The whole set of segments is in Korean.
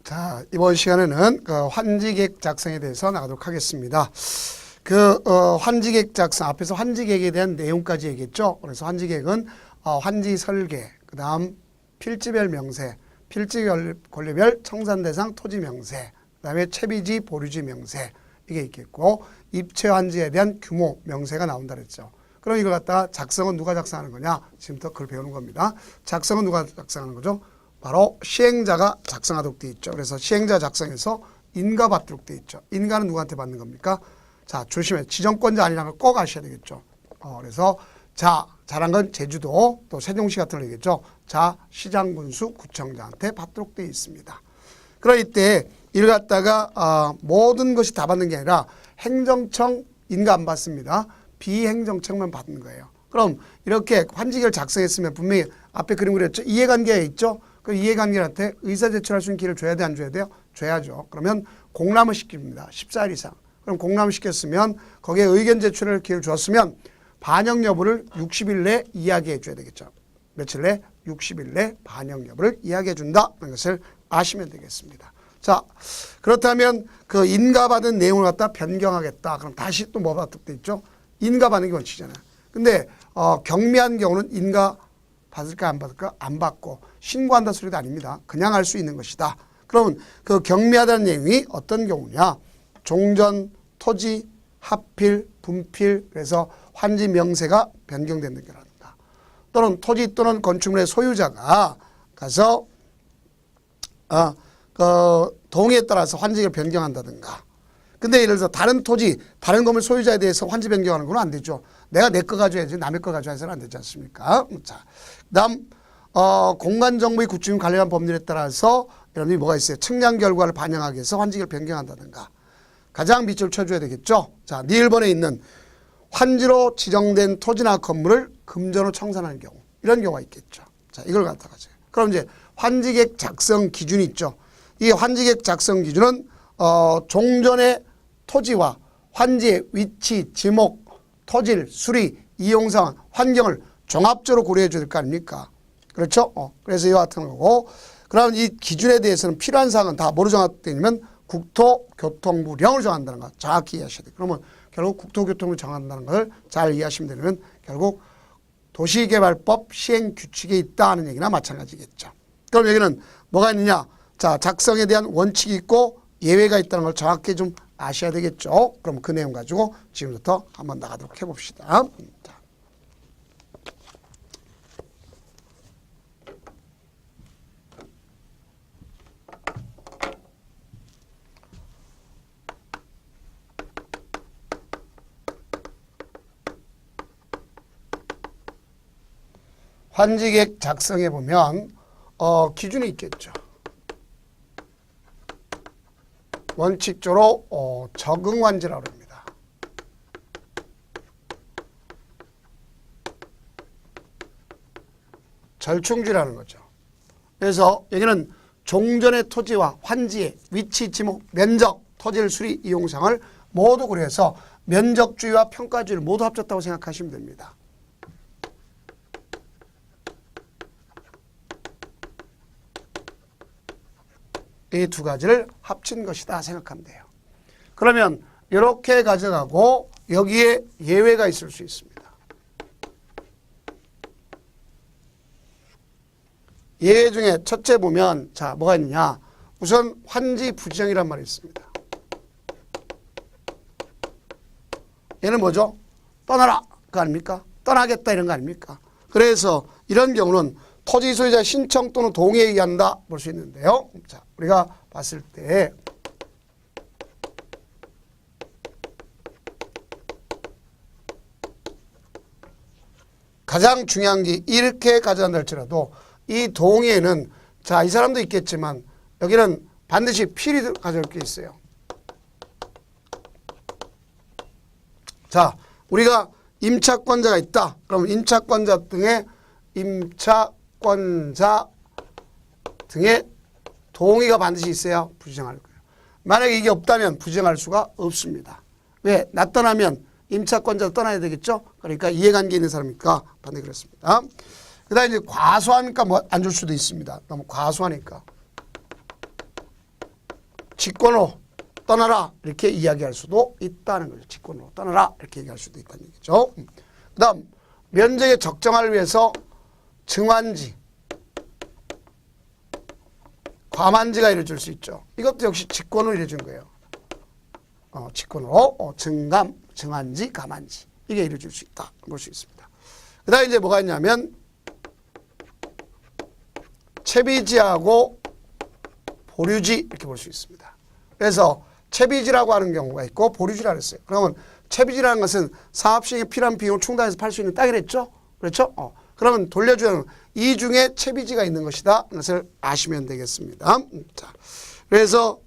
자, 이번 시간에는 환지계획 작성에 대해서 나가도록 하겠습니다. 환지계획 작성, 앞에서 환지계획에 대한 내용까지 얘기했죠. 그래서 환지계획은 환지 설계, 그 다음 필지별 명세, 필지 권리별 청산 대상 토지 명세, 그 다음에 채비지 보류지 명세, 이게 있겠고, 입체 환지에 대한 규모 명세가 나온다 그랬죠. 그럼 이걸 갖다가 작성은 누가 작성하는 거냐? 지금부터 그걸 배우는 겁니다. 작성은 누가 작성하는 거죠? 바로 시행자가 작성하도록 되어 있죠. 그래서 시행자 작성에서 인가 받도록 되어 있죠. 인가는 누구한테 받는 겁니까? 자, 조심해. 지정권자 아니라는 걸 꼭 아셔야 되겠죠. 그래서 잘한 건 제주도, 또 세종시 같은 거 얘기했죠. 시장, 군수, 구청장한테 받도록 되어 있습니다. 그럴 때 이를 갖다가 모든 것이 다 받는 게 아니라 행정청 인가 안 받습니다. 비행정청만 받는 거예요. 그럼 이렇게 환지계를 작성했으면 분명히 앞에 그림 그렸죠. 이해관계가 있죠. 그 이해관계한테 의사 제출할 수 있는 기회를 줘야 돼, 안 줘야 돼요? 줘야죠. 그러면 공람을 시킵니다. 14일 이상. 그럼 공람을 시켰으면 거기에 의견 제출할 기회를 주었으면 반영 여부를 60일 내에 이야기해 줘야 되겠죠. 며칠 내? 60일 내 반영 여부를 이야기해 준다는 것을 아시면 되겠습니다. 자, 그렇다면 그 인가받은 내용을 갖다 변경하겠다. 그럼 다시 또 뭐가 돼 있죠? 인가받는 게 원칙이잖아요. 근데 경미한 경우는 인가 받을까 안 받을까? 안 받고 신고한다 소리도 아닙니다. 그냥 할 수 있는 것이다. 그러면 그 경미하다는 내용이 어떤 경우냐? 종전, 토지, 합필, 분필, 그래서 환지 명세가 변경되는 경우입니다. 또는 토지 또는 건축물의 소유자가 가서 동의에 따라서 환지를 변경한다든가. 근데 예를 들어서 다른 토지, 다른 건물 소유자에 대해서 환지 변경하는 건 안 되죠. 내가 내 거 가져야지 남의 거 가져야서는 안 되지 않습니까? 자, 그다음 공간정보의 구축 관련한 법률에 따라서 여러분이 뭐가 있어요? 측량 결과를 반영하기 위해서 환지를 변경한다든가. 가장 밑줄 쳐줘야 되겠죠. 자, 네 1번에 있는 환지로 지정된 토지나 건물을 금전으로 청산하는 경우, 이런 경우가 있겠죠. 자, 이걸 갖다가죠. 그럼 이제 환지계획 작성 기준이 있죠. 이 환지계획 작성 기준은 종전의 토지와 환지의 위치, 지목, 토질, 수리, 이용상황, 환경을 종합적으로 고려해 줘야 될 거 아닙니까? 그렇죠? 그래서 이와 같은 거고, 그럼 이 기준에 대해서는 필요한 사항은 다 뭐로 정확되냐면 국토교통부령으로 정한다는 거 정확히 이해하셔야 돼요. 그러면 결국 국토교통부를 정한다는 걸 잘 이해하시면 되면 결국 도시개발법 시행규칙에 있다는 얘기나 마찬가지겠죠. 그럼 여기는 뭐가 있느냐? 자, 작성에 대한 원칙이 있고 예외가 있다는 걸 정확히 좀 아셔야 되겠죠. 그럼 그 내용 가지고 지금부터 한번 나가도록 해봅시다. 자. 환지계획 작성해 보면 기준이 있겠죠. 원칙적으로 적응환지라고 합니다. 절충지라는 거죠. 그래서 여기는 종전의 토지와 환지의 위치, 지목, 면적, 토질, 수리, 이용상을 모두 고려해서 면적주의와 평가주의를 모두 합쳤다고 생각하시면 됩니다. 이 두 가지를 합친 것이다 생각하면 돼요. 그러면 이렇게 가져가고 여기에 예외가 있을 수 있습니다. 예외 중에 첫째 보면 자 뭐가 있느냐. 우선 환지 부지정이란 말이 있습니다. 얘는 뭐죠? 떠나라 그 아닙니까? 떠나겠다 이런 거 아닙니까? 그래서 이런 경우는 토지 소유자 신청 또는 동의에 의한다 볼 수 있는데요. 자, 우리가 봤을 때 가장 중요한 게 이렇게 가져간다 할지라도 이 동의에는 자, 이 사람도 있겠지만 여기는 반드시 필히 가져올 게 있어요. 자, 우리가 임차권자가 있다. 그럼 임차권자 등의 동의가 반드시 있어야 부지정할 거예요. 만약에 이게 없다면 부지정할 수가 없습니다. 왜? 나 떠나면 임차권자 떠나야 되겠죠? 그러니까 이해관계 있는 사람이니까 반드시 그렇습니다. 그 다음에 이제 과소하니까 뭐 안 줄 수도 있습니다. 너무 과소하니까. 직권으로 떠나라 이렇게 이야기할 수도 있다는 거죠. 직권으로 떠나라 이렇게 얘기할 수도 있다는 얘기죠. 그 다음 면적의 적정화를 위해서 증환지, 과만지가 이루어질 수 있죠. 이것도 역시 직권으로 이루어진 거예요. 직권으로 증감, 증환지, 가만지 이게 이루어질 수 있다 볼 수 있습니다. 그 다음에 이제 뭐가 있냐면 채비지하고 보류지 이렇게 볼 수 있습니다. 그래서 채비지라고 하는 경우가 있고 보류지라고 했어요. 그러면 채비지라는 것은 사업시행에 필요한 비용을 충당해서 팔 수 있는 땅이랬죠. 그렇죠? 그러면 돌려주는 이 중에 채비지가 있는 것이다. 이것을 아시면 되겠습니다. 자, 그래서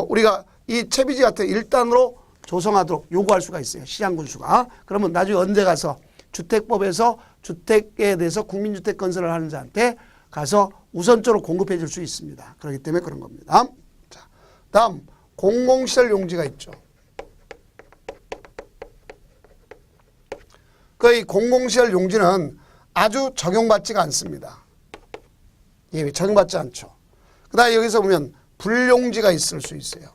우리가 이 채비지 같은 1단으로 조성하도록 요구할 수가 있어요. 시장군수가. 그러면 나중에 언제 가서 주택법에서 주택에 대해서 국민주택 건설을 하는 자한테 가서 우선적으로 공급해 줄 수 있습니다. 그렇기 때문에 그런 겁니다. 자, 다음 공공시설 용지가 있죠. 이 공공시설 용지는 아주 적용받지가 않습니다. 예, 적용받지 않죠. 그 다음에 여기서 보면 불용지가 있을 수 있어요.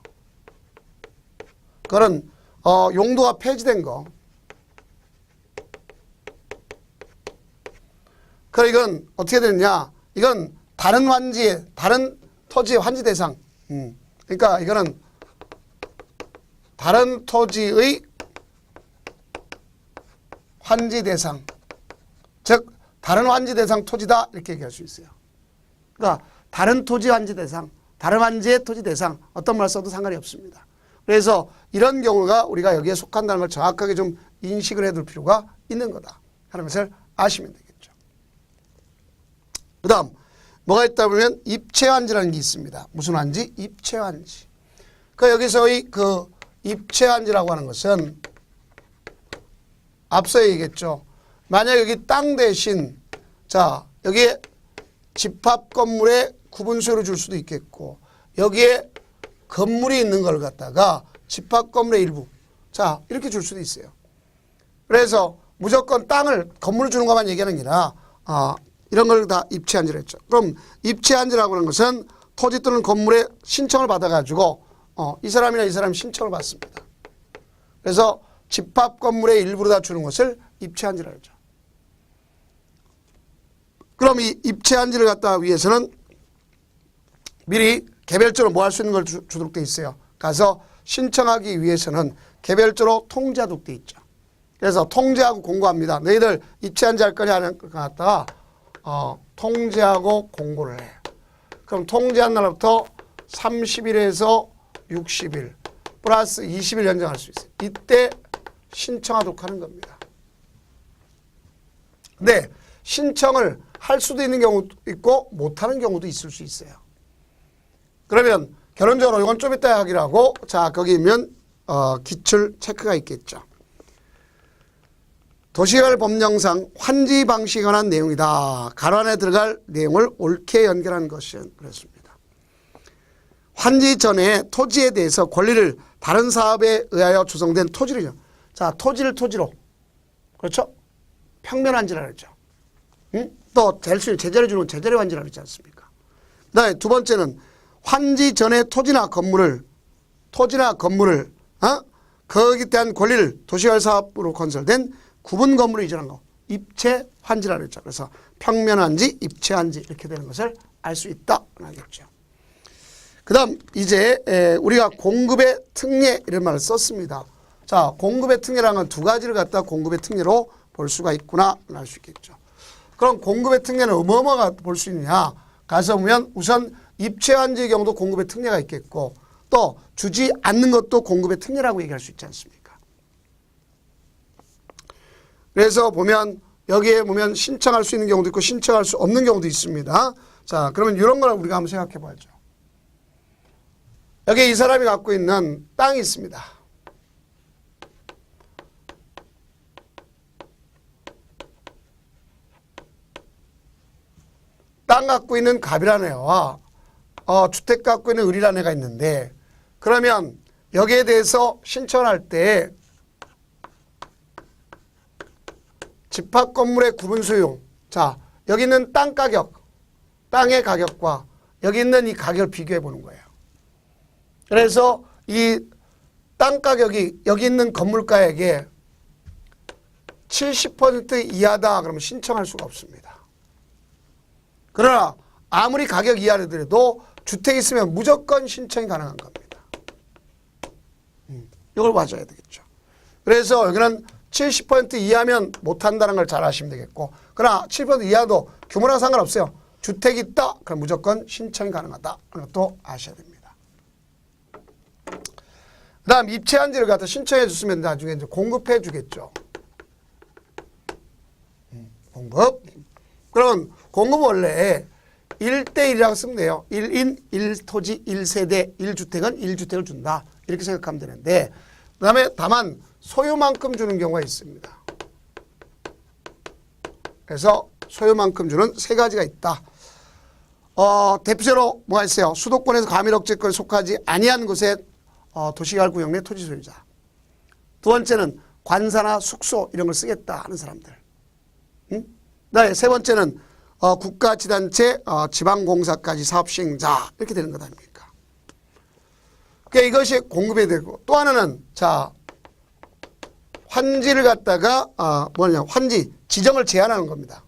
그런 용도가 폐지된 거. 그래 이건 어떻게 되느냐? 이건 다른 환지의 다른 토지의 환지 대상. 그러니까 이거는 다른 토지의 환지 대상. 즉 다른 환지 대상 토지다 이렇게 얘기할 수 있어요. 그러니까 다른 토지 환지 대상, 다른 환지의 토지 대상 어떤 말 써도 상관이 없습니다. 그래서 이런 경우가 우리가 여기에 속한다는 걸 정확하게 좀 인식을 해둘 필요가 있는 거다 하는 것을 아시면 되겠죠. 그 다음 뭐가 있다 보면 입체환지라는 게 있습니다. 무슨 환지? 입체환지. 그러니까 여기서의 그 입체환지라고 하는 것은 앞서 얘기했죠. 만약 여기 땅 대신 자 여기에 집합 건물에 구분 수요를 줄 수도 있겠고 여기에 건물이 있는 걸 갖다가 집합 건물의 일부 자 이렇게 줄 수도 있어요. 그래서 무조건 땅을 건물을 주는 것만 얘기하는 게 아니라 이런 걸 다 입체한지를 했죠. 그럼 입체한지라고 하는 것은 토지 또는 건물에 신청을 받아가지고 이 사람이나 이 사람이 신청을 받습니다. 그래서 집합 건물의 일부로 다 주는 것을 입체한지라고 하죠. 그럼 이 입체한지를 갖다 위해서는 미리 개별적으로 뭐 할 수 있는 걸 주도록 돼 있어요. 가서 신청하기 위해서는 개별적으로 통지하도록 돼 있죠. 그래서 통지하고 공고합니다. 너희들 입체한지 할 거냐 하는 것 갖다가 통지하고 공고를 해요. 그럼 통지한 날부터 30일에서 60일 플러스 20일 연장할 수 있어요. 이때 신청하도록 하는 겁니다. 근데 신청을 할 수도 있는 경우도 있고 못하는 경우도 있을 수 있어요. 그러면 결론적으로 이건 좀 이따 하기로 하고 자 거기면 기출 체크가 있겠죠. 도시개발 법령상 환지 방식에 관한 내용이다. 가로 안에 들어갈 내용을 옳게 연결한 것은 그렇습니다. 환지 전에 토지에 대해서 권리를 다른 사업에 의하여 조성된 토지를요. 자 토지를 토지로 그렇죠? 평면환지라고 그러죠. 또 제재를 주는 제재를 환지라고 그러지 않습니까? 그다음에 두 번째는 환지 전에 토지나 건물을 거기에 대한 권리를 도시개발 사업으로 건설된 구분 건물을 이전한 거 입체 환지라고 그랬죠. 그래서 평면 환지, 입체 환지 이렇게 되는 것을 알 수 있다 알겠죠. 그다음 이제 우리가 공급의 특례 이런 말을 썼습니다. 자 공급의 특례라는 건 두 가지를 갖다 공급의 특례로 볼 수가 있구나 알 수 있겠죠. 그럼 공급의 특례는 어머어마가 볼 수 있느냐 가서 보면 우선 입체 환지의 경우도 공급의 특례가 있겠고 또 주지 않는 것도 공급의 특례라고 얘기할 수 있지 않습니까? 그래서 보면 여기에 보면 신청할 수 있는 경우도 있고 신청할 수 없는 경우도 있습니다. 자 그러면 이런 걸 우리가 한번 생각해 봐야죠. 여기 이 사람이 갖고 있는 땅이 있습니다. 땅 갖고 있는 갑이라는 애와 주택 갖고 있는 을이라는 애가 있는데 그러면 여기에 대해서 신청할 때 집합 건물의 구분 수용 자 여기 있는 땅 가격 땅의 가격과 여기 있는 이 가격을 비교해 보는 거예요. 그래서 이 땅 가격이 여기 있는 건물가액의 70% 이하다 그러면 신청할 수가 없습니다. 그러나 아무리 가격 이하라도 주택이 있으면 무조건 신청이 가능한 겁니다. 이걸 봐줘야 되겠죠. 그래서 여기는 70% 이하면 못한다는 걸 잘 아시면 되겠고, 그러나 70% 이하도 규모랑 상관없어요. 주택이 있다 그럼 무조건 신청이 가능하다 하는 것도 아셔야 됩니다. 그 다음 입체한지를 갖다 신청해 줬으면 나중에 이제 공급해 주겠죠. 공급. 그러면 공급은 원래 1대1이라고 쓰면 돼요. 1인, 1토지, 1세대, 1주택은 1주택을 준다. 이렇게 생각하면 되는데, 그 다음에 다만 소유만큼 주는 경우가 있습니다. 그래서 소유만큼 주는 세 가지가 있다. 대표적으로 뭐가 있어요? 수도권에서 과밀억제권에 속하지 아니한 곳에 도시개발구역 내 토지 소유자. 두 번째는 관사나 숙소 이런 걸 쓰겠다 하는 사람들. 그다음에 세 번째는 국가지단체, 지방공사까지 사업시행자 이렇게 되는 것 아닙니까? 그러니까 이것이 공급이 되고, 또 하나는 자 환지를 갖다가 뭐냐 환지 지정을 제한하는 겁니다.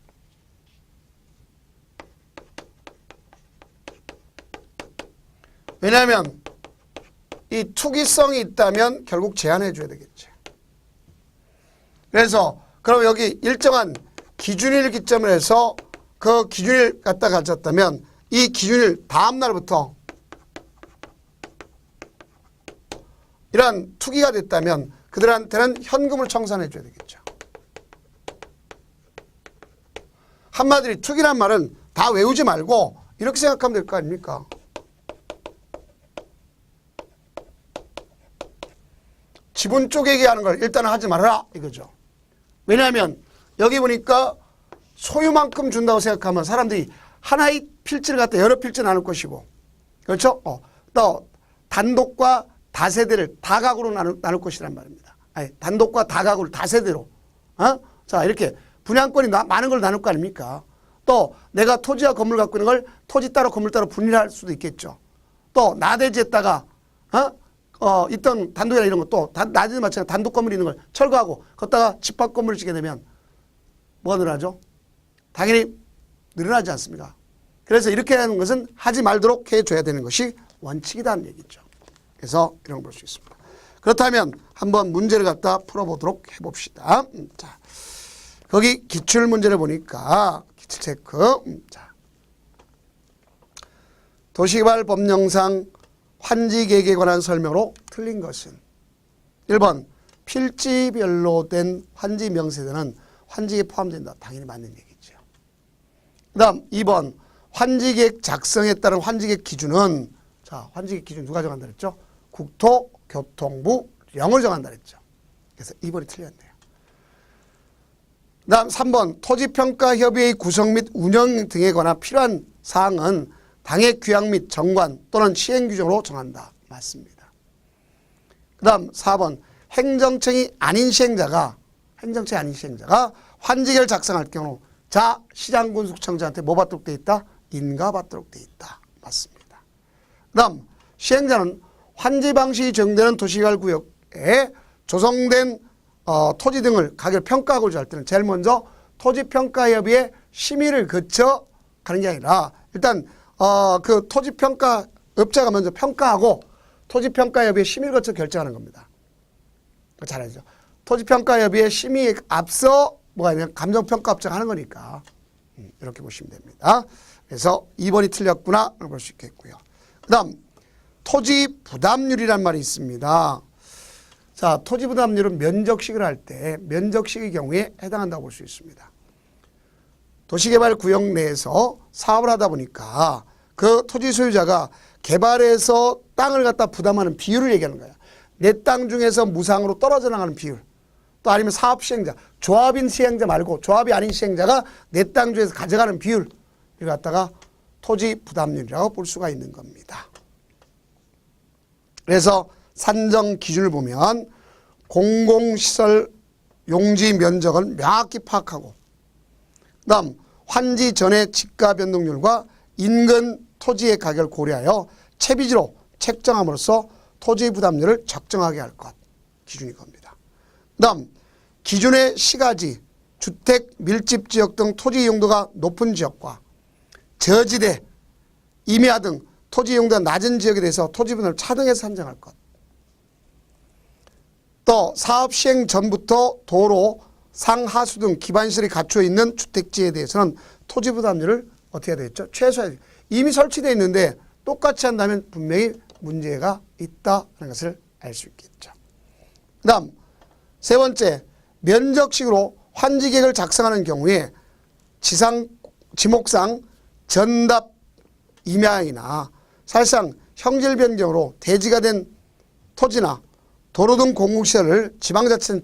왜냐하면 이 투기성이 있다면 결국 제한해 줘야 되겠죠. 그래서 그럼 여기 일정한 기준일 기점을 해서 그 기준일 갖다 가졌다면 이 기준일 다음 날부터 이러한 투기가 됐다면 그들한테는 현금을 청산해 줘야 되겠죠. 한마디로 투기란 말은 다 외우지 말고 이렇게 생각하면 될 거 아닙니까? 지분 쪼개기 하는 걸 일단은 하지 말아라 이거죠. 왜냐하면 여기 보니까 소유만큼 준다고 생각하면 사람들이 하나의 필지를 갖다 여러 필지 나눌 것이고, 그렇죠? 또 단독과 다세대를 다가구로 나눌 것이란 말입니다. 아니, 단독과 다가구를 다세대로. 자, 이렇게 분양권이 많은 걸 나눌 거 아닙니까? 또 내가 토지와 건물 갖고 있는 걸 토지 따로 건물 따로 분리할 수도 있겠죠. 또 나대지에다가 있던 단독이나 이런 것도 나대지 마찬가지로 단독 건물이 있는 걸 철거하고 걷다가 집합 건물을 짓게 되면 뭐가 늘어나죠? 당연히 늘어나지 않습니까? 그래서 이렇게 하는 것은 하지 말도록 해줘야 되는 것이 원칙이라는 얘기죠. 그래서 이런 걸 볼 수 있습니다. 그렇다면 한번 문제를 갖다 풀어보도록 해봅시다. 자, 거기 기출 문제를 보니까 기출 체크. 자, 도시개발 법령상 환지 계획에 관한 설명으로 틀린 것은 1번 필지별로 된 환지 명세대는 환지에 포함된다. 당연히 맞는 얘기죠. 그 다음 2번 환지계획 작성에 따른 환지계획 기준은, 자, 환지계획 기준 누가 정한다 그랬죠? 국토교통부 령을 정한다 그랬죠. 그래서 2번이 틀렸네요. 그 다음 3번 토지평가협의회 구성 및 운영 등에 관한 필요한 사항은 당의 규약 및 정관 또는 시행규정으로 정한다. 맞습니다. 그 다음 4번 행정청이 아닌 시행자가 환지계획을 작성할 경우 자 시장군수청장한테 뭐 받도록 돼 있다? 인가 받도록 돼 있다. 맞습니다. 그 다음 시행자는 환지 방식이 적용되는 도시개발구역에 조성된 토지 등을 가격 평가하고자 할 때는 제일 먼저 토지평가협의회 심의를 거쳐 가는 게 아니라 일단 그 토지평가 업자가 먼저 평가하고 토지평가협의회 심의를 거쳐 결정하는 겁니다. 잘 알죠? 토지평가협의회 심의에 앞서 뭐가 아니냐 감정평가업자가 하는 거니까 이렇게 보시면 됩니다. 그래서 2번이 틀렸구나 볼 수 있겠고요. 그 다음 토지 부담률이란 말이 있습니다. 자, 토지 부담률은 면적식을 할 때 면적식의 경우에 해당한다고 볼 수 있습니다. 도시개발구역 내에서 사업을 하다 보니까 그 토지 소유자가 개발해서 땅을 갖다 부담하는 비율을 얘기하는 거예요. 내 땅 중에서 무상으로 떨어져 나가는 비율. 또 아니면 사업 시행자, 조합인 시행자 말고 조합이 아닌 시행자가 내 땅 중에서 가져가는 비율. 이걸 갖다가 토지 부담률이라고 볼 수가 있는 겁니다. 그래서 산정 기준을 보면 공공시설 용지 면적을 명확히 파악하고 그 다음 환지 전의 지가 변동률과 인근 토지의 가격을 고려하여 채비지로 책정함으로써 토지 부담률을 적정하게 할 것. 기준이 겁니다. 그 다음 기준의 시가지, 주택, 밀집 지역 등 토지 이용도가 높은 지역과 저지대, 임야 등 토지 이용도가 낮은 지역에 대해서 토지 부담을 차등해서 산정할 것. 또 사업 시행 전부터 도로, 상하수 등 기반시설이 갖춰 있는 주택지에 대해서는 토지 부담률을 어떻게 해야 되겠죠? 최소화. 이미 설치되어 있는데 똑같이 한다면 분명히 문제가 있다는 것을 알 수 있겠죠. 그 다음 세 번째, 면적식으로 환지계획을 작성하는 경우에 지목상 전답 임야이나 사실상 형질 변경으로 대지가 된 토지나 도로 등 공공시설을 지방자치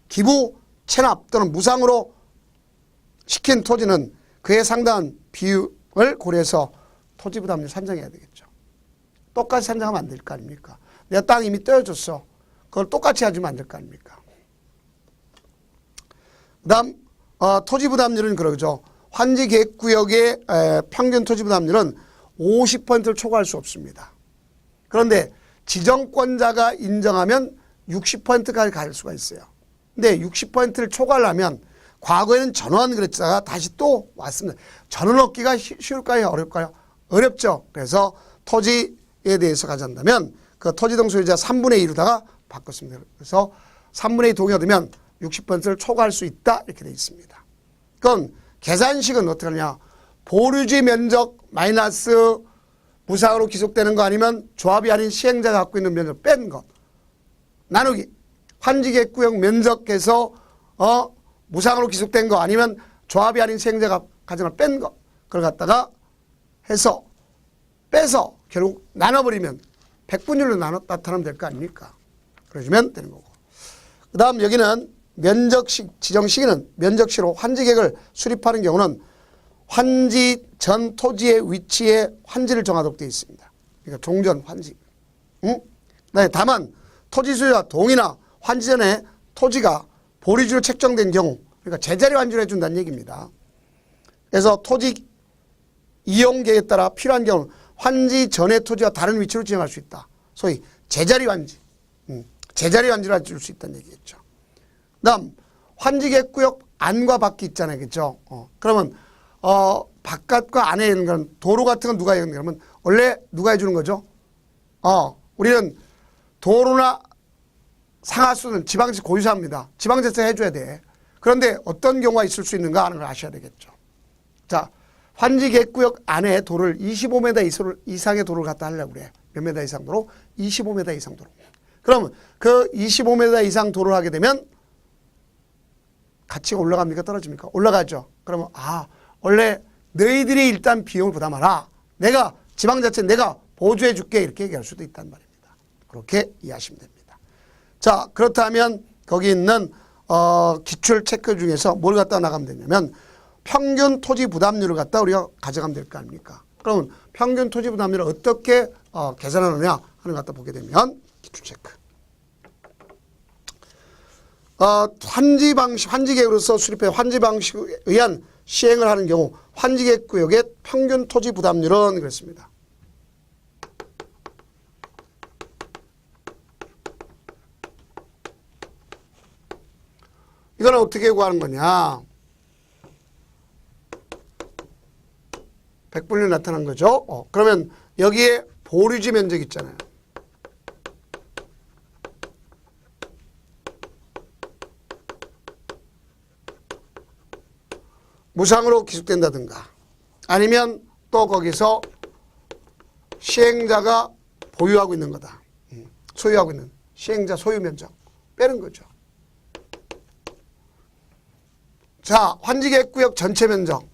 기부, 체납 또는 무상으로 시킨 토지는 그에 상당한 비율을 고려해서 토지 부담률 산정해야 되겠죠. 똑같이 산정하면 안 될 거 아닙니까? 내가 땅 이미 떼어줬어. 그걸 똑같이 해주면 안 될 거 아닙니까? 그 다음 토지 부담률은 그러죠. 환지계획구역의 평균 토지 부담률은 50%를 초과할 수 없습니다. 그런데 지정권자가 인정하면 60%까지 갈 수가 있어요. 근데 60%를 초과하려면 과거에는 전원 그랬다가 다시 또 왔습니다. 전원 얻기가 쉬울까요? 어렵까요? 어렵죠. 그래서 토지에 대해서 가져간다면 그 토지 등 소유자 3분의 2로다가 바꿨습니다. 그래서 3분의 2 동의가 되면 60%를 초과할 수 있다 이렇게 되어 있습니다. 그건 계산식은 어떻게 하느냐. 보류지 면적 마이너스 무상으로 기속되는 거 아니면 조합이 아닌 시행자가 갖고 있는 면적 뺀 것. 나누기. 환지계획구역 면적에서 무상으로 기속된 거 아니면 조합이 아닌 시행자가 가져가 뺀 거. 그걸 갖다가 해서 빼서 결국 나눠버리면 100분율로 나타나면 될 거 아닙니까? 그러시면 되는 거고. 그 다음 여기는 면적식, 지정 시기는 면적시로 환지계획을 수립하는 경우는 환지 전 토지의 위치에 환지를 정하도록 되어 있습니다. 그러니까 종전 환지. 응? 다만 토지 소유자 동의나 환지 전에 토지가 보류지로 책정된 경우, 그러니까 제자리 환지를 해준다는 얘기입니다. 그래서 토지 이용 계획에 따라 필요한 경우 환지 전의 토지와 다른 위치로 지정할 수 있다. 소위 제자리 환지. 제자리 환지를 해줄 수 있다는 얘기겠죠. 그 다음 환지계획구역 안과 밖이 있잖아요. 그렇죠? 그러면 바깥과 안에 있는 건 도로 같은 건 누가 해야 되냐 그러면 원래 누가 해주는 거죠? 우리는 도로나 상하수는 지방자치 고유사입니다. 지방자치가 해줘야 돼. 그런데 어떤 경우가 있을 수 있는가 하는 걸 아셔야 되겠죠. 자, 환지계획구역 안에 도로를 25m 이상의 도로를 갖다 하려고 그래. 몇 미터 이상 도로? 25m 이상 도로. 그러면 그 25m 이상 도로를 하게 되면 가치가 올라갑니까? 떨어집니까? 올라가죠. 그러면 원래 너희들이 일단 비용을 부담하라. 내가 지방자치 내가 보조해 줄게 이렇게 얘기할 수도 있단 말입니다. 그렇게 이해하시면 됩니다. 자, 그렇다면 거기 있는 기출 체크 중에서 뭘 갖다 나가면 되냐면 평균 토지 부담률을 갖다 우리가 가져가면 될 거 아닙니까? 그러면 평균 토지 부담률을 어떻게 계산하느냐 하는 것 갖다 보게 되면 기출 체크. 환지 방식, 환지계획으로서 수립해 환지 방식에 의한 시행을 하는 경우 환지계획구역의 평균 토지 부담률은 그렇습니다. 이거는 어떻게 구하는 거냐? 100분율 나타난 거죠. 그러면 여기에 보류지 면적 있잖아요. 무상으로 기속된다든가 아니면 또 거기서 시행자가 보유하고 있는 거다. 소유하고 있는 시행자 소유 면적 빼는 거죠. 자, 환지계획구역 전체 면적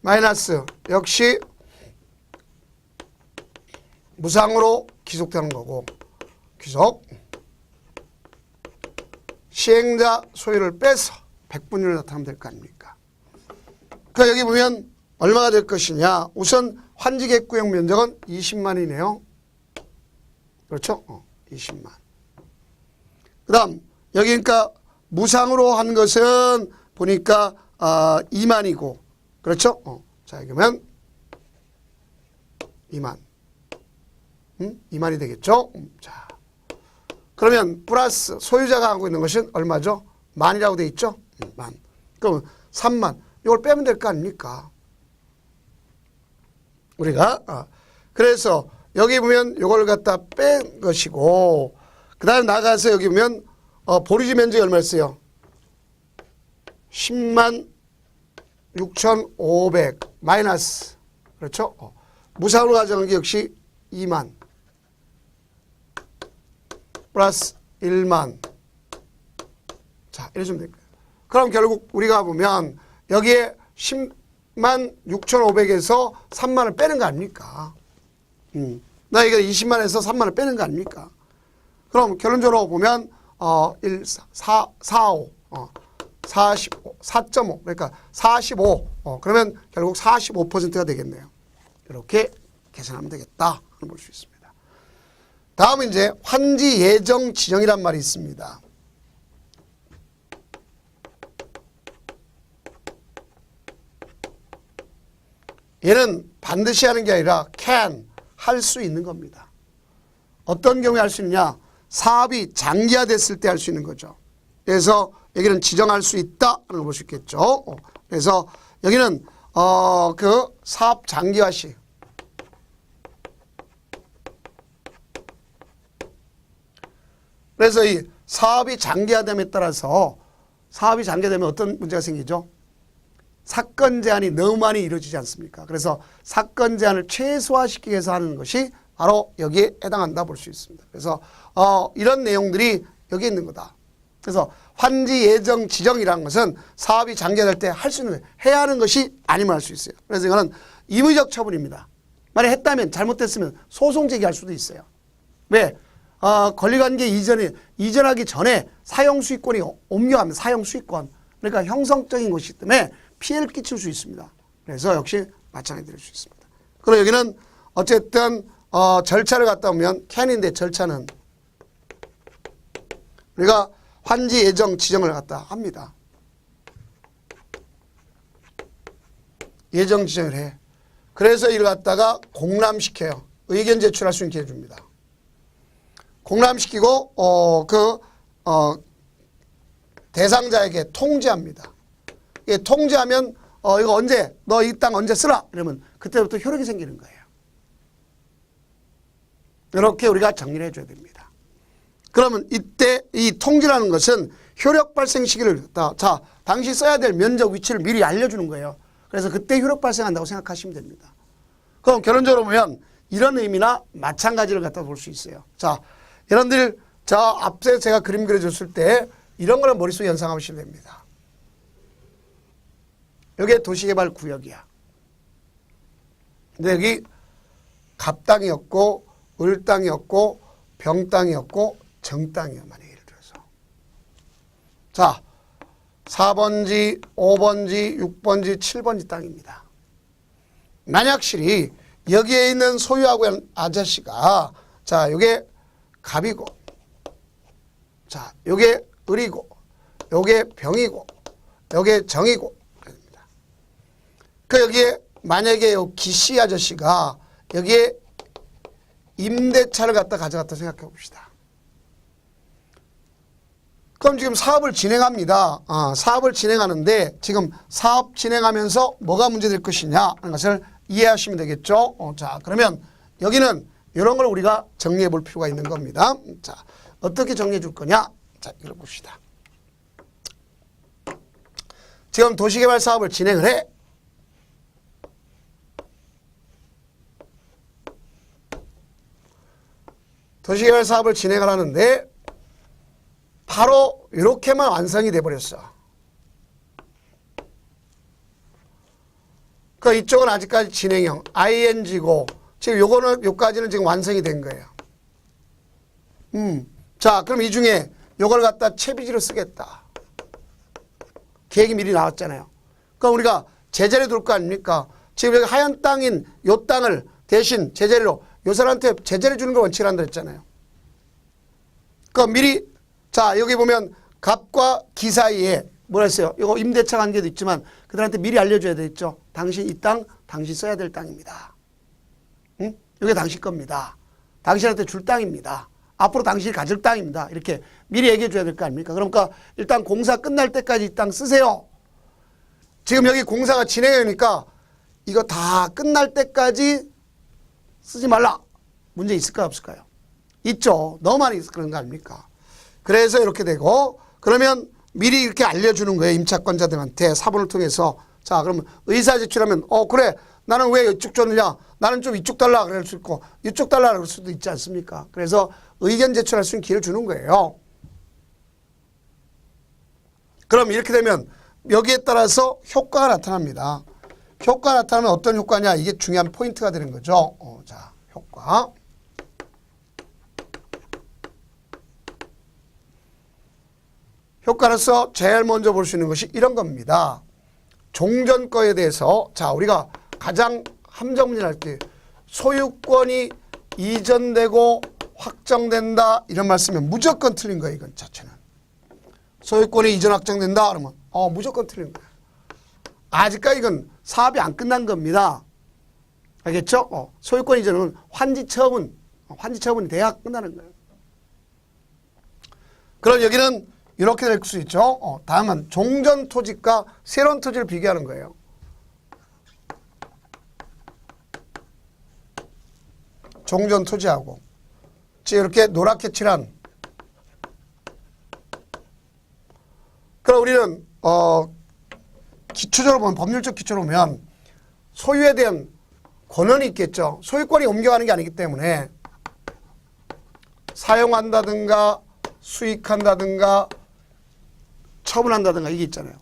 마이너스 역시 무상으로 기속되는 거고 귀속 시행자 소유를 빼서 100분율로 나타나면 될 거 아닙니까? 그러니까 여기 보면 얼마가 될 것이냐. 우선 환지계획구역 면적은 20만이네요. 그렇죠? 20만. 그 다음 여기 그러니까 무상으로 한 것은 보니까 2만이고 그렇죠? 자 그러면 2만 2만이 되겠죠? 자 그러면 플러스 소유자가 하고 있는 것은 얼마죠? 만이라고 돼 있죠? 만. 그럼 3만 이걸 빼면 될 거 아닙니까? 우리가 그래서 여기 보면 이걸 갖다 뺀 것이고 그 다음에 나가서 여기 보면 보리지 면적이 얼마였어요? 10만 6,500 마이너스 그렇죠? 무상으로 가져간 게 역시 2만 플러스 1만 자 이래 주면 될 거예요. 그럼 결국 우리가 보면 여기에 10만 6,500에서 3만을 빼는 거 아닙니까? 나 이거 20만에서 3만을 빼는 거 아닙니까? 그럼 결론적으로 보면 1, 4, 4, 5 45, 4.5 그러니까 45 그러면 결국 45%가 되겠네요. 이렇게 계산하면 되겠다 볼 수 있습니다. 다음은 이제 환지 예정 지정이란 말이 있습니다. 얘는 반드시 하는 게 아니라 can 할 수 있는 겁니다. 어떤 경우에 할 수 있느냐? 사업이 장기화됐을 때 할 수 있는 거죠. 그래서 여기는 지정할 수 있다는 걸 볼 수 있겠죠. 그래서 여기는 그 사업 장기화 시 그래서 이 사업이 장기화됨에 따라서 사업이 장기화되면 어떤 문제가 생기죠? 사건 제한이 너무 많이 이루어지지 않습니까? 그래서 사건 제한을 최소화시키기 위해서 하는 것이 바로 여기에 해당한다 볼 수 있습니다. 그래서 이런 내용들이 여기 있는 거다. 그래서 환지 예정 지정이라는 것은 사업이 장기화될 때 할 수 있는 해야 하는 것이 아니면 할 수 있어요. 그래서 이거는 임의적 처분입니다. 만약 했다면 잘못됐으면 소송 제기할 수도 있어요. 왜? 권리관계 이전하기 전에 사용수익권이 옮겨가면 사용수익권 그러니까 형성적인 것이기 때문에 피해를 끼칠 수 있습니다. 그래서 역시 마찬가지로 될 수 있습니다. 그리고 여기는 어쨌든 절차를 갖다 보면 can인데 절차는 우리가 환지 예정 지정을 갖다 합니다. 예정 지정을 해. 그래서 이걸 갖다가 공람시켜요. 의견 제출할 수 있게 해줍니다. 공람시키고 대상자에게 통지합니다. 예, 통지하면 이거 언제 너 이 땅 언제 쓰라 이러면 그때부터 효력이 생기는 거예요. 이렇게 우리가 정리를 해줘야 됩니다. 그러면 이때 이 통지라는 것은 효력 발생 시기를 자 당시 써야 될 면적 위치를 미리 알려주는 거예요. 그래서 그때 효력 발생한다고 생각하시면 됩니다. 그럼 결론적으로 보면 이런 의미나 마찬가지를 갖다 볼 수 있어요. 자 여러분들 앞서 제가 그림 그려줬을 때 이런 거를 머릿속에 연상하시면 됩니다. 여기에 도시개발구역이야. 근데 여기 갑땅이었고 을땅이었고 병땅이었고 정땅이야. 만약에 예를 들어서. 자 4번지 5번지 6번지 7번지 땅입니다. 만약 실이 여기에 있는 소유하고 있는 아저씨가 자 요게 갑이고 자 요게 을이고 요게 병이고 요게 정이고 그 여기에 만약에 요 기씨 아저씨가 여기에 임대차를 갖다 가져갔다 생각해 봅시다. 그럼 지금 사업을 진행합니다. 사업을 진행하는데 지금 사업 진행하면서 뭐가 문제될 것이냐 하는 것을 이해하시면 되겠죠. 자 그러면 여기는 이런 걸 우리가 정리해 볼 필요가 있는 겁니다. 자 어떻게 정리해 줄 거냐? 자 이걸 봅시다. 지금 도시개발 사업을 진행을 해. 도시개발 사업을 진행을 하는데 바로 이렇게만 완성이 돼버렸어. 그 이쪽은 아직까지 진행형 ing고 지금 요거는 요까지는 지금 완성이 된 거예요. 자 그럼 이 중에 요걸 갖다 채비지로 쓰겠다. 계획이 미리 나왔잖아요. 그럼 우리가 제자리에 둘 거 아닙니까? 지금 여기 하얀 땅인 요 땅을 대신 제자리로 요 사람한테 제자리 주는 걸 원칙을 한다 했잖아요. 그 미리 자 여기 보면 갑과 기 사이에 뭐라 했어요? 이거 임대차 관계도 있지만 그들한테 미리 알려줘야 되겠죠. 당신 이 땅 당신 써야 될 땅입니다. 응? 이게 당신 겁니다. 당신한테 줄 땅입니다. 앞으로 당신이 가질 땅입니다. 이렇게 미리 얘기해 줘야 될 거 아닙니까? 그러니까 일단 공사 끝날 때까지 이 땅 쓰세요. 지금 여기 공사가 진행하니까 이거 다 끝날 때까지 쓰지 말라. 문제 있을까요? 없을까요? 있죠. 너무 많이 있어 그런 거 아닙니까? 그래서 이렇게 되고 그러면 미리 이렇게 알려주는 거예요. 임차권자들한테 사본을 통해서. 자, 그러면 의사 제출하면 그래 나는 왜 이쪽 줬느냐? 나는 좀 이쪽 달라 그럴 수 있고 이쪽 달라 그럴 수도 있지 않습니까? 그래서 의견 제출할 수 있는 기회를 주는 거예요. 그럼 이렇게 되면 여기에 따라서 효과가 나타납니다. 효과가 나타나면 어떤 효과냐? 이게 중요한 포인트가 되는 거죠. 자, 효과. 효과로서 제일 먼저 볼 수 있는 것이 이런 겁니다. 종전거에 대해서 자 우리가 가장 함정문제 할 때 소유권이 이전되고 확정된다 이런 말씀이면 무조건 틀린 거예요. 이건 자체는. 소유권이 이전 확정된다 그러면 무조건 틀린 거예요. 아직까지 이건 사업이 안 끝난 겁니다. 알겠죠? 소유권 이전은 환지처분이 돼야 끝나는 거예요. 그럼 여기는 이렇게 될 수 있죠. 다음은 종전 토지과 새로운 토지를 비교하는 거예요. 종전 토지하고 이렇게 노랗게 칠한. 그럼 우리는 기초적으로 보면 법률적 기초로 보면 소유에 대한 권한이 있겠죠. 소유권이 옮겨가는 게 아니기 때문에 사용한다든가 수익한다든가 처분한다든가 이게 있잖아요.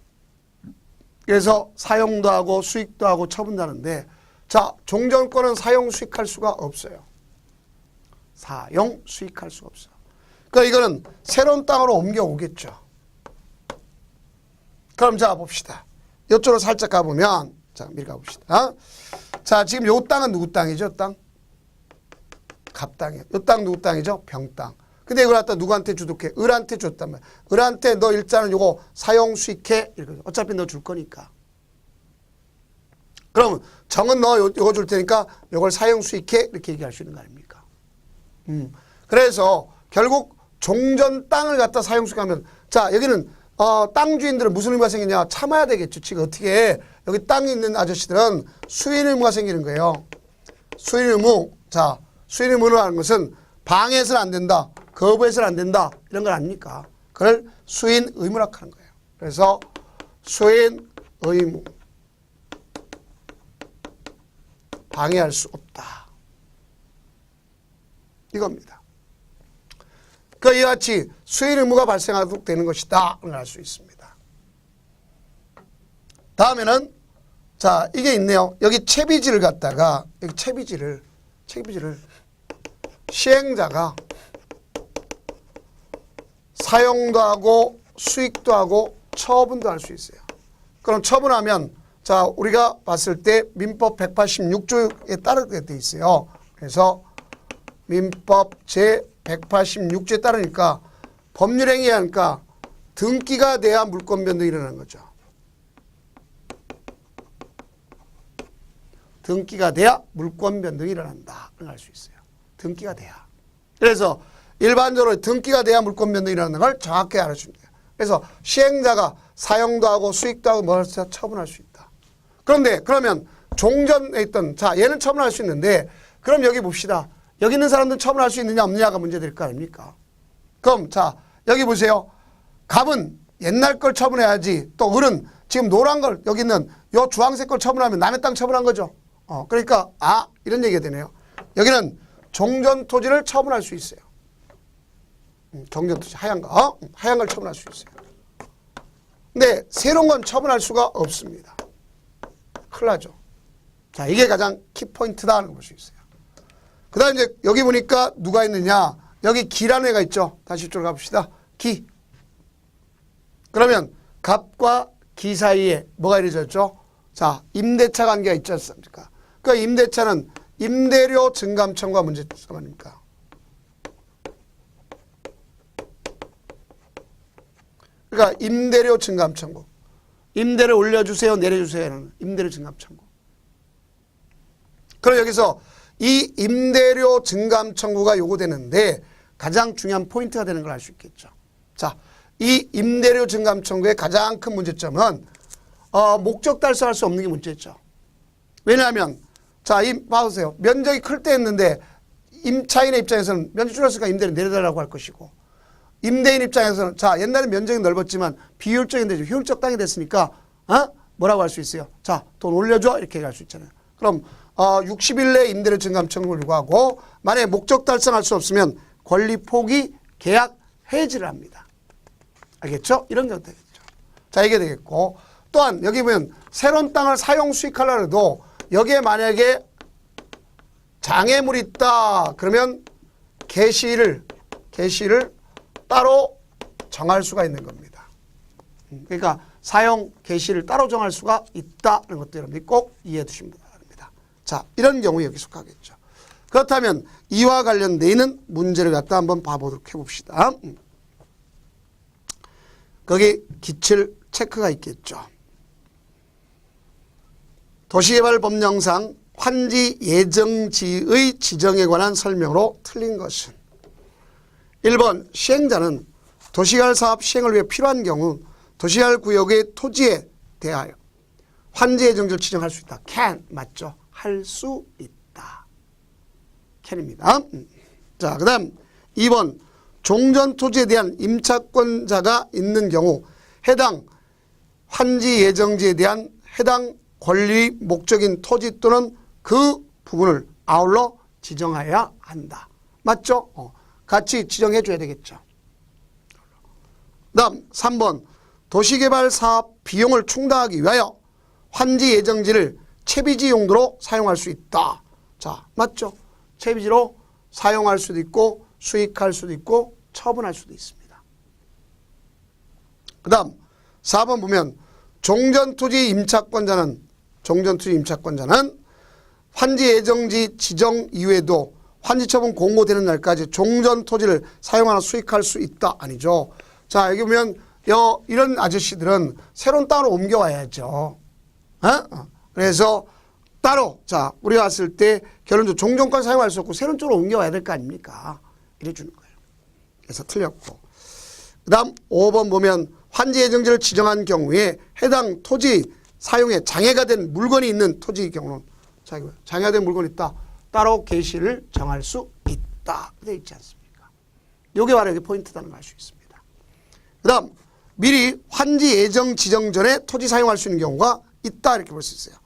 그래서 사용도 하고 수익도 하고 처분도 하는데 자 종전권은 사용 수익할 수가 없어요. 사용 수익할 수가 없어요. 그러니까 이거는 새로운 땅으로 옮겨오겠죠. 그럼 자 봅시다. 이쪽으로 살짝 가보면 자 미리 가봅시다. 자 지금 요 땅은 누구 땅이죠? 땅? 갑 땅이에요. 요 땅 누구 땅이죠? 병 땅. 근데 이걸 갖다 누구한테 주도해? 을한테 줬단 말이야. 을한테 너 일자는 요거 사용 수익해. 이렇게. 어차피 너 줄 거니까. 그러면 정은 너 요거 줄 테니까 요걸 사용 수익해. 이렇게 얘기할 수 있는 거 아닙니까? 그래서 결국 종전 땅을 갖다 사용 수익하면 자 여기는 땅 주인들은 무슨 의무가 생기냐? 참아야 되겠죠. 지금 어떻게 해? 여기 땅이 있는 아저씨들은 수인 의무가 생기는 거예요. 수인 의무. 자 수인 의무라는 것은 방해해서는 안 된다. 거부해서는 안 된다. 이런 건 아닙니까? 그걸 수인 의무라고 하는 거예요. 그래서 수인 의무. 방해할 수 없다. 이겁니다. 그 이와 같이 수인 의무가 발생하도록 되는 것이다. 알 수 있습니다. 다음에는 자 이게 있네요. 여기 채비지를 갖다가 여기 채비지를 시행자가 사용도 하고 수익도 하고 처분도 할 수 있어요. 그럼 처분하면 자 우리가 봤을 때 민법 186조에 따르게 돼 있어요. 그래서 민법 제 186조에 따르니까 법률행위에 하니까 등기가 돼야 물권 변동이 일어나는 거죠. 등기가 돼야 물권 변동이 일어난다. 알 수 있어요. 등기가 돼야. 그래서 일반적으로 등기가 돼야 물권 변동이 일어나는 걸 정확하게 알아주면 돼요. 그래서 시행자가 사용도 하고 수익도 하고 뭘 처분할 수 있다. 그런데 그러면 종전에 있던 자 얘는 처분할 수 있는데 그럼 여기 봅시다. 여기 있는 사람들은 처분할 수 있느냐 없느냐가 문제될 거 아닙니까? 그럼 자 여기 보세요. 갑은 옛날 걸 처분해야지 또 을은 지금 노란 걸 여기 있는 요 주황색 걸 처분하면 남의 땅 처분한 거죠. 그러니까 이런 얘기가 되네요. 여기는 종전 토지를 처분할 수 있어요. 종전 토지 하얀 거 하얀 걸 처분할 수 있어요. 근데 새로운 건 처분할 수가 없습니다. 큰일 나죠. 자 이게 가장 키포인트다 하는 걸 볼 수 있어요. 그 다음에 이제 여기 보니까 누가 있느냐. 여기 기라는 애가 있죠. 다시 이쪽으로 가봅시다. 기. 그러면 갑과 기 사이에 뭐가 이루어졌죠? 자, 임대차 관계가 있지 않습니까? 그 임대차는 임대료 증감청과 문제점 아닙니까? 그러니까 임대료 증감 청구. 임대를 올려주세요, 내려주세요는 임대료 증감 청구. 그럼 여기서 이 임대료 증감 청구가 요구되는데 가장 중요한 포인트가 되는 걸 알 수 있겠죠. 자, 이 임대료 증감 청구의 가장 큰 문제점은 목적 달성할 수 없는 게 문제죠. 왜냐하면 자, 봐보세요. 면적이 클 때 했는데 임차인의 입장에서는 면적 줄였으니까 임대료 내려달라고 할 것이고, 임대인 입장에서는 자, 옛날에 면적이 넓었지만 비효율적인데 효율적 땅이 됐으니까 뭐라고 할 수 있어요? 자, 돈 올려줘 이렇게 얘기할 수 있잖아요. 그럼 60일 내에 임대료 증감 청구를 요구하고, 만약에 목적 달성할 수 없으면 권리 포기 계약 해지를 합니다. 알겠죠? 이런 경우 되겠죠. 자, 이게 되겠고, 또한 여기 보면 새로운 땅을 사용 수익하려고 해도 여기에 만약에 장애물이 있다 그러면 개시를 따로 정할 수가 있는 겁니다. 그러니까 사용 개시를 따로 정할 수가 있다는 것도 여러분들이 꼭 이해해 두시면 바랍니다. 자, 이런 경우에 여기 속하겠죠. 그렇다면 이와 관련되어 있는 문제를 갖다 한번 봐보도록 해봅시다. 거기 기출 체크가 있겠죠. 도시개발법령상 환지 예정지의 지정에 관한 설명으로 틀린 것은 1번 시행자는 도시개발 사업 시행을 위해 필요한 경우 도시개발 구역의 토지에 대하여 환지 예정지를 지정할 수 있다. can 맞죠? 할 수 있다. can입니다. 자, 그 다음 2번 종전 토지에 대한 임차권자가 있는 경우 해당 환지 예정지에 대한 해당 권리 목적인 토지 또는 그 부분을 아울러 지정해야 한다. 맞죠? 같이 지정해 줘야 되겠죠. 다음 3번 도시개발 사업 비용을 충당하기 위하여 환지 예정지를 채비지 용도로 사용할 수 있다. 자, 맞죠? 채비지로 사용할 수도 있고 수익할 수도 있고 처분할 수도 있습니다. 그 다음 4번 보면 종전토지 임차권자는 환지 예정지 지정 이후에도 환지처분 공고되는 날까지 종전토지를 사용하나 수익할 수 있다. 아니죠. 자, 여기 보면 이런 아저씨들은 새로운 땅으로 옮겨와야죠. 그래서 따로 자, 우리가 왔을 때 결론적으로 종전권 사용할 수 없고 새로운 쪽으로 옮겨와야 될 거 아닙니까? 이래 주는 거예요. 그래서 틀렸고. 그 다음 5번 보면 환지 예정지를 지정한 경우에 해당 토지 사용에 장애가 된 물건이 있는 토지의 경우는 자, 장애가 된 물건이 있다. 따로 개시를 정할 수 있다. 되어 있지 않습니까? 이게 바로 여기 포인트다는 걸 알 수 있습니다. 그 다음 미리 환지 예정 지정 전에 토지 사용할 수 있는 경우가 있다. 이렇게 볼 수 있어요.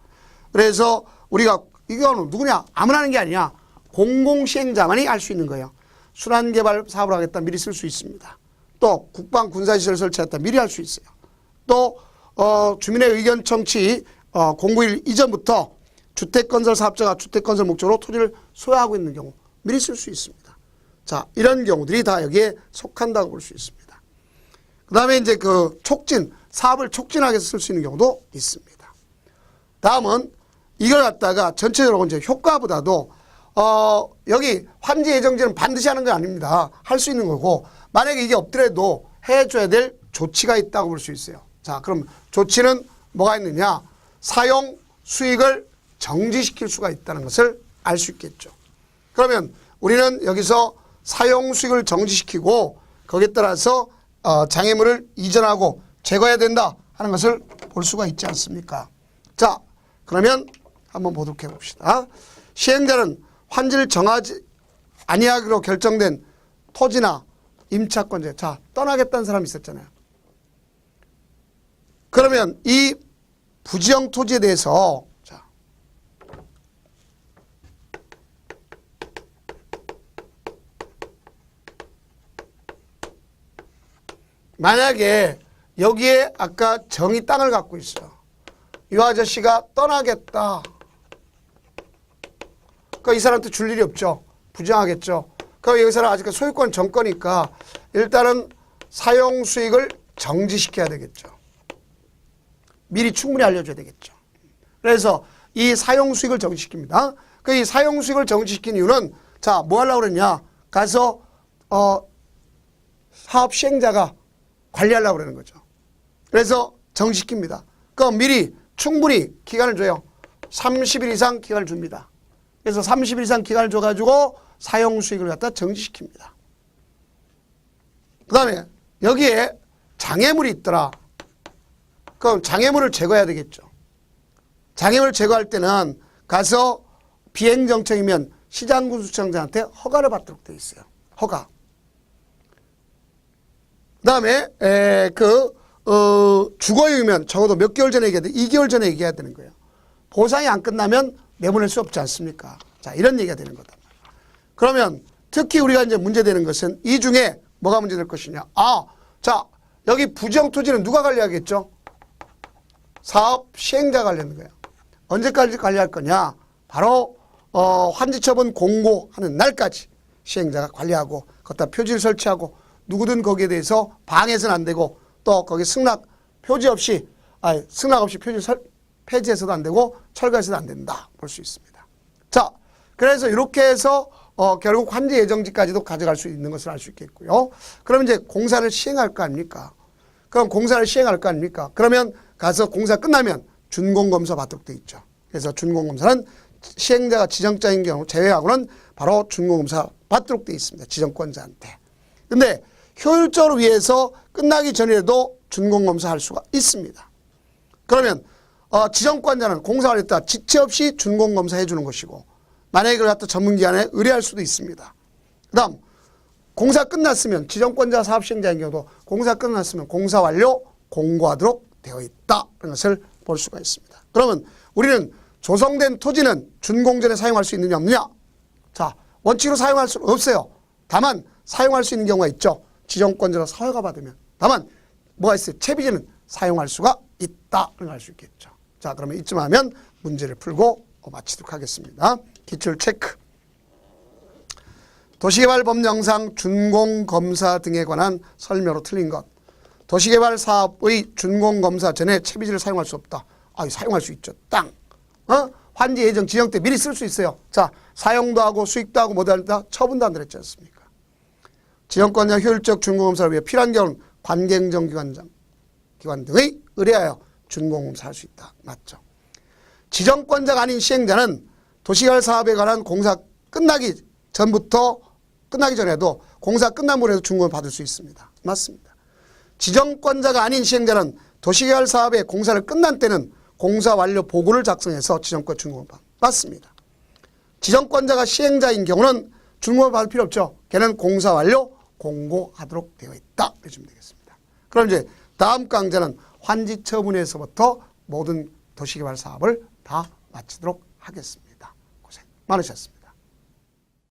그래서 우리가 이거는 누구냐? 아무나 하는 게 아니냐. 공공시행자만이 할 수 있는 거예요. 순환개발 사업을 하겠다. 미리 쓸 수 있습니다. 또 국방 군사시설 설치했다. 미리 할 수 있어요. 또 주민의 의견 청취 공구일 이전부터 주택건설 사업자가 주택건설 목적으로 토지를 소유하고 있는 경우 미리 쓸 수 있습니다. 자, 이런 경우들이 다 여기에 속한다고 볼 수 있습니다. 그 다음에 이제 그 촉진, 사업을 촉진하게 쓸 수 있는 경우도 있습니다. 다음은 이걸 갖다가 전체적으로 이제 효과보다도 여기 환지 예정지는 반드시 하는 건 아닙니다. 할 수 있는 거고, 만약에 이게 없더라도 해줘야 될 조치가 있다고 볼 수 있어요. 자, 그럼 조치는 뭐가 있느냐? 사용 수익을 정지시킬 수가 있다는 것을 알 수 있겠죠. 그러면 우리는 여기서 사용 수익을 정지시키고 거기에 따라서 장애물을 이전하고 제거해야 된다 하는 것을 볼 수가 있지 않습니까? 자, 그러면 한번 보도록 해봅시다. 시행자는 환지를 정하지 아니하기로 결정된 토지나 임차권자, 자, 떠나겠다는 사람이 있었잖아요. 그러면 이 부지형 토지에 대해서 자, 만약에 여기에 아까 정의 땅을 갖고 있어. 이 아저씨가 떠나겠다. 그러니까 이 사람한테 줄 일이 없죠. 부정하겠죠. 그러니까 여기 사람 아직까지 소유권 정거니까 일단은 사용 수익을 정지시켜야 되겠죠. 미리 충분히 알려줘야 되겠죠. 그래서 이 사용 수익을 정지시킵니다. 그 이 사용 수익을 정지시킨 이유는 자, 뭐 하려고 그랬냐? 가서 사업 시행자가 관리하려고 그러는 거죠. 그래서 정시킵니다. 그럼 미리 충분히 기간을 줘요. 30일 이상 기간을 줍니다. 그래서 30일 이상 기간을 줘가지고 사용 수익을 갖다 정지시킵니다. 그 다음에 여기에 장애물이 있더라. 그럼 장애물을 제거해야 되겠죠. 장애물을 제거할 때는 가서 비행정청이면 시장군수청장한테 허가를 받도록 되어 있어요. 허가. 그 다음에 주거용이면 적어도 몇 개월 전에 얘기해야 돼. 2개월 전에 얘기해야 되는 거예요. 보상이 안 끝나면 내보낼 수 없지 않습니까? 자, 이런 얘기가 되는 거다. 그러면 특히 우리가 이제 문제되는 것은 이 중에 뭐가 문제될 것이냐. 자, 여기 부정토지는 누가 관리하겠죠? 사업 시행자가 관리하는 거예요. 언제까지 관리할 거냐? 바로 환지처분 공고하는 날까지 시행자가 관리하고 거기다 표지를 설치하고 누구든 거기에 대해서 방해해서는 안 되고 또 거기 승낙 없이 표지를 폐지해서도 안 되고 철거해서도 안 된다. 볼 수 있습니다. 자, 그래서 이렇게 해서 결국 환지 예정지까지도 가져갈 수 있는 것을 알 수 있겠고요. 그럼 이제 공사를 시행할 거 아닙니까? 그럼 공사를 시행할 거 아닙니까? 그러면 가서 공사 끝나면 준공검사 받도록 돼 있죠. 그래서 준공검사는 시행자가 지정자인 경우 제외하고는 바로 준공검사 받도록 돼 있습니다. 지정권자한테. 근데 효율적으로 위해서 끝나기 전이라도 준공검사 할 수가 있습니다. 그러면 지정권자는 공사를 했다 지체 없이 준공검사 해주는 것이고 만약에 그걸 갖다 전문기관에 의뢰할 수도 있습니다. 그 다음 공사 끝났으면 지정권자 사업시행자인 경우도 공사 끝났으면 공사 완료 공고하도록 되어 있다. 이런 것을 볼 수가 있습니다. 그러면 우리는 조성된 토지는 준공전에 사용할 수 있느냐 없느냐? 자, 원칙으로 사용할 수는 없어요. 다만 사용할 수 있는 경우가 있죠. 지정권자로 사허가 받으면. 다만 뭐가 있어요? 채비지는 사용할 수가 있다. 알 수 있겠죠. 자, 그러면 이쯤 하면 문제를 풀고 마치도록 하겠습니다. 기출 체크. 도시개발법령상 준공검사 등에 관한 설명으로 틀린 것. 도시개발 사업의 준공검사 전에 채비지를 사용할 수 없다. 사용할 수 있죠. 땅. 환지 예정 지정 때 미리 쓸 수 있어요. 자, 사용도 하고 수익도 하고 뭐도 한다. 처분도 안 들었지 않습니까? 지정권자 효율적 준공검사를 위해 필요한 경우는 관계행정기관 등의 의뢰하여 준공검사 할 수 있다. 맞죠? 지정권자가 아닌 시행자는 도시개발 사업에 관한 공사 끝나기 전에도 공사 끝난 후에도 준공을 받을 수 있습니다. 맞습니다. 지정권자가 아닌 시행자는 도시개발 사업의 공사를 끝난 때는 공사 완료 보고를 작성해서 지정권 준공을 받습니다. 맞습니다. 지정권자가 시행자인 경우는 준공을 받을 필요 없죠. 걔는 공사 완료 공고하도록 되어 있다. 해주면 되겠습니다. 그럼 이제 다음 강좌는 환지 처분에서부터 모든 도시개발 사업을 다 마치도록 하겠습니다. 고생 많으셨습니다.